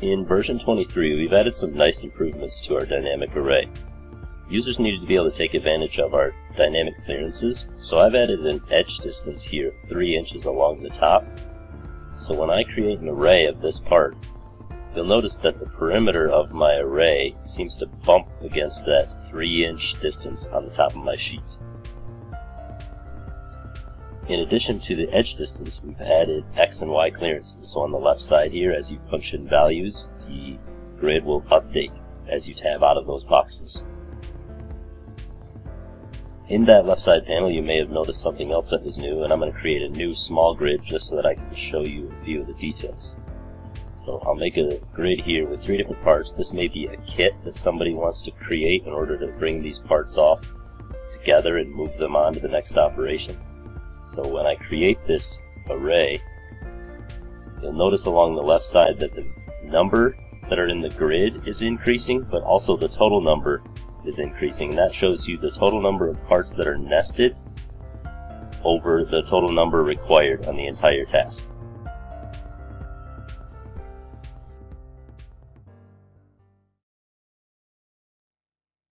In version 23, we've added some nice improvements to our dynamic array. Users needed to be able to take advantage of our dynamic clearances, so I've added an edge distance here of 3 inches along the top. So when I create an array of this part, you'll notice that the perimeter of my array seems to bump against that 3-inch distance on the top of my sheet. In addition to the edge distance, we've added X and Y clearances. So on the left side here, as you punch in values, the grid will update as you tab out of those boxes. In that left side panel, you may have noticed something else that was new, and I'm going to create a new small grid just so that I can show you a few of the details. So I'll make a grid here with 3 different parts. This may be a kit that somebody wants to create in order to bring these parts off together and move them on to the next operation. So when I create this array, you'll notice along the left side that the number that are in the grid is increasing, but also the total number is increasing. And that shows you the total number of parts that are nested over the total number required on the entire task.